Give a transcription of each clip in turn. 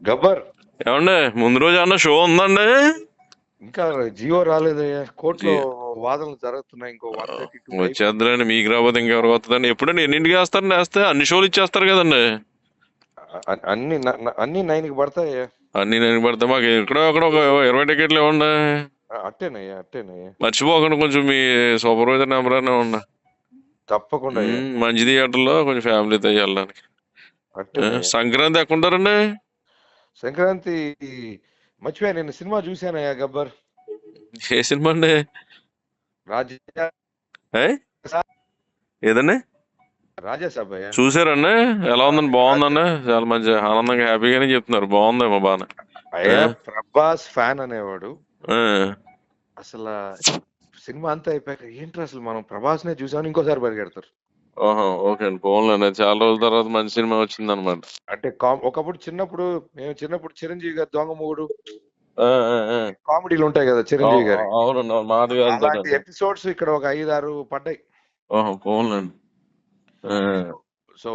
గబ్బర్ ఏమండి ముందు రోజు అన్న షో ఉందండి? ఇంకా జియో రాలేదయ్యా. కోర్టులో జీ- వాదనలు జరుగుతున్నాయి. ఇంకో 132 అయిపోతుంది. వచ్చేద్దరండి, మీకు రాబోతే ఇంకెవరు వస్తుందండి? ఎప్పుడండి ఎన్నింటికి వేస్తారండి? వేస్తే అన్ని షోలు ఇచ్చేస్తారు కదండి. అన్ని 9కి పడతాయ్యా. అన్ని నేను పడితే మాకు ఎక్కడో అక్కడ ఒక 20 టికెట్లు ఇవ్వండి. అట్టేనయ్యా. మర్చిపోకండి, కొంచెం మీ సూపర్వైజర్ నెంబర్ అనే ఉన్నా. తప్పకుండా అయ్యా. మంచి థియేటర్లో కొంచెం ఫ్యామిలీతో వెళ్ళడానికి. అట్టేనయ్యా. సంక్రాంతి ఎక్కడ ఉంటారండి? సంక్రాంతి మర్చిపోయా, నేను సినిమా చూశానయ్యా గబ్బర్. ఏ సినిమా అండి? రాజా ఏ? ఏదండి? రాజాసాబ్ అయ్యా. చూసారండి? ఎలా ఉందండి? రాజా బాగుందండి? చాలా మంచి ఆనందంగా హ్యాపీగానే చెప్తున్నారు. బాగుందేమో బాగా. అయ్యా, ప్రభాస్ ఫ్యాన్ అనేవాడు. ఆ, అసలు సినిమా అంతా అయిపోయాక ఏంట్రా అసలు మనం ప్రభాస్ నే చూసామని ఇంకోసారి పరిగెడతారు. ఓహో, ఓకే అండి. పోన్లేండి, చాలా రోజుల తర్వాత మంచి సినిమా వచ్చింది అనమాట. అంటే ఒకప్పుడు మేము చిన్నప్పుడు చిరంజీవి గారి దొంగ మూడు అవునండి. కామెడీలు ఉంటాయి కదా చిరంజీవి గారి. అవును, మాది అలాంటి వెళ్తాడండి. ఎపిసోడ్స్ ఇక్కడ ఒక 5-6 పడ్డాయి. ఓహో, పోన్లేండి. ఆ, సో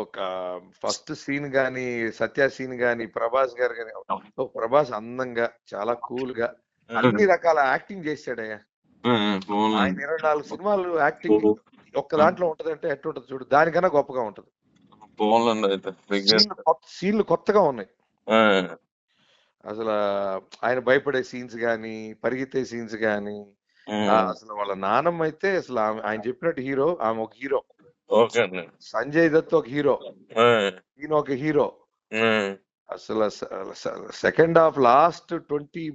ఫస్ట్ సీన్ గాని, సత్య సీన్ గాని, ప్రభాస్ గారు గాని, ప్రభాస్ అందంగా చాలా కూల్ గా అన్ని రకాల యాక్టింగ్ చేశాడయ్యా. ఆయన పోన్లేండి. 24 సినిమాలు యాక్టింగ్ ఒక్క దాంట్లో ఉంటదంటే ఎట్టుంటది చూడు, దానికన్నా గొప్పగా ఉంటది. పోన్లేండి అయితే సీన్లు కొత్తగా ఉన్నాయి. ఆ, అసలు ఆయన భయపడే సీన్స్ గాని, పరిగెత్తే సీన్స్ గాని, అసలు వాళ్ళ నానమ్మ అయితే అసలు ఆయన చెప్పినట్టు హీరో, ఆమె ఒక హీరో. ఓకే అండి. సంజయ్ దత్ ఒక హీరో, ఆ, ఈయన ఒక హీరో. ఆ, అసలు సెకండ్ హాఫ్ లాస్ట్ 30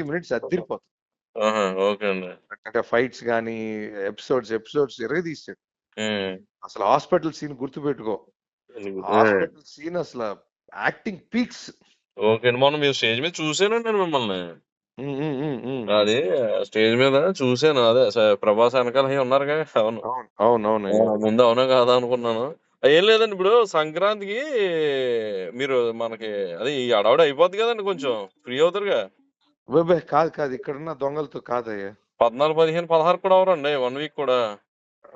మినిట్స్ అద్దరిపోతుంది. ఆహా, ఓకే అండి. అంటే ఫైట్స్ గానీ, ఎపిసోడ్స్ ఎరగదీశాడు. అసలు హాస్పిటల్ సీన్ గుర్తుపెట్టుకో. హాస్పిటల్ సీన్ అసలు యాక్టింగ్ పీక్స్. ఓకే అండి, మొన్న మీరు స్టేజ్ మీద చూసానండి నేను మిమ్మల్ని. అది స్టేజ్ మీద చూసాను. అదే ప్రభాస్ వెనకాల ఉన్నారుగా. అవును. అవునవును. ముందు అవునా కాదా అనుకున్నాను. ఏం లేదండి, ఇప్పుడు సంక్రాంతికి మీరు మనకి అదే ఈ అడవుడు అయిపోద్ది కదండి, కొంచెం ఫ్రీ అవుతారుగా. కాదు ఇక్కడున్న దొంగలతో కాదయ్యా. 14, 15, 16 కూడా అవరండి 1 వీక్ కూడా.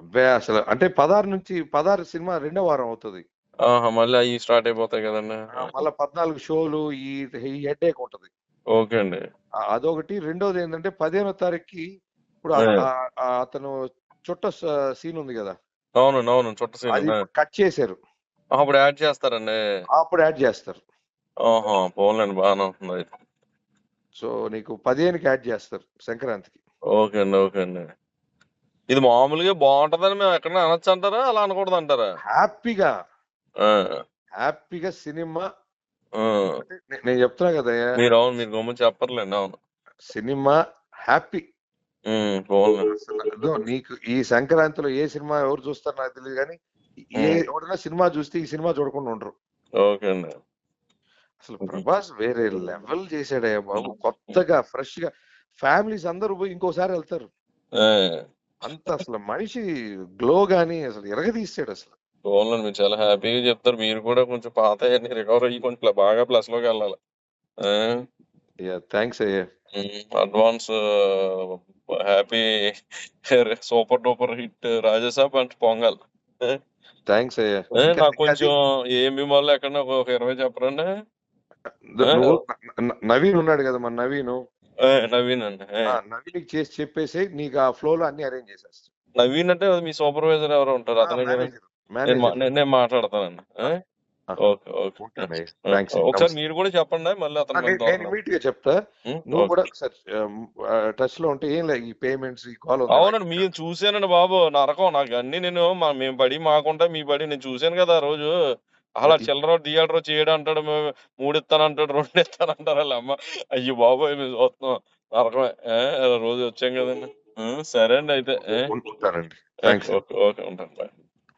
అబ్బే అసలు అంటే 16 సినిమా రెండో వారం అవుతుంది. ఆహా, మళ్ళీ అవి స్టార్ట్ అయిపోతాయి కదండి. మళ్ళా 14 షోలు, ఈ ఈ హెడ్ఏక్ ఉంటది. ఓకే అండి. అదొకటి. రెండోది ఏంటంటే 15వ తారీఖుకి ఇప్పుడు అతను చుట్ట సీన్ ఉంది కదా, అవునండి, అవును, చుట్ట సీన్ అది ఇప్పుడు కట్ చేశారు. అప్పుడు యాడ్ చేస్తారండి. అప్పుడు యాడ్ చేస్తారు. ఆహా, పోన్లేండి, బాగానే ఉంటుంది అయితే. సో నీకు 15కి యాడ్ చేస్తారు సంక్రాంతికి. ఓకే అండి, ఓకే అండి. ఇది మామూలుగా బాగుంటదని మేము ఎక్కడైనా అనొచ్చు అంటారా, అలా అనకూడదు అంటారా? హ్యాపీగా ఆ, హ్యాపీగా సినిమా. ఆ. అంటే నేను చెప్తున్నా కదా, మీరు గమ్మున చెప్పర్లేండి. అవును. Cinema happy. పోన్లేండి. అసలు నీకు ఈ సంక్రాంతిలో ఏ సినిమా ఎవరు చూస్తారో నాకు తెలియదు కానీ, ఎవరైనా సినిమా చూస్తే ఈ సినిమా చూడకుండా ఉండరు. ఓకే అండి. అసలు ప్రభాస్ వేరే లెవెల్ చేశాడయ్యా బాబు. కొత్తగా ఫ్రెష్ గా ఫ్యామిలీస్ అందరూ పోయి ఇంకోసారి వెళ్తారు. అంత అసలు మనిషి గ్లో గాని అసలు ఎరగదీసాడు అసలు. పోన్లేండి, మీరు చాలా హ్యాపీగా చెప్తారు. మీరు కూడా కొంచెం పాత రికవర్ అయ్యి కొంచెం బాగా ప్లస్ లోకి వెళ్ళాలి. థ్యాంక్స్ అయ్యా. Advance happy super duper hit Rajasaab and Pongal. Thanks అయ్యా. నాకు కొంచెం ఏమి మళ్ళీ ఎక్కడ ఒక 20 చెప్పరండి. నువ్వు నవీన్ ఉన్నాడు కదా, మన నవీన్ నవీన్ అండి. నవీన్ చేసి చెప్పేసి నీకు ఆ ఫ్లో లో అన్ని అరేంజ్ చేసేస్తా. నవీన్ అంటే మీ సూపర్వైజర్ ఎవరు ఉంటారు, అతనే కదా. నేను మాట్లాడతానండి. Okay, okay. ఒకసారి మీరు కూడా చెప్పండి, మళ్ళీ నేను ఇమీడియట్ గా చెప్తా. నువ్వు కూడా ఒకసారి టచ్ లో ఉంటే ఏం లేదు, ఈ పేమెంట్స్ ఈ కాల్. అవునండి, మీరు చూసానండి బాబు, నరకం నాకు అన్ని. నేను మేము పడి మాకుంటా మీ పడి నేను చూసాను కదా ఆ రోజు. అలా చిల్లర థియేటర్ చేయడం అంటాడు, 3 ఇస్తానంటాడు, 2 ఇస్తానంటారు. అలా అమ్మ అయ్యి బాబోయ్, మేము చూస్తున్నాం నరకమే. రోజు వచ్చాం కదండి. సరే అండి అయితే. ఉంటానండి. ఓకే, ఓకే, ఉంటాను. బాయ్.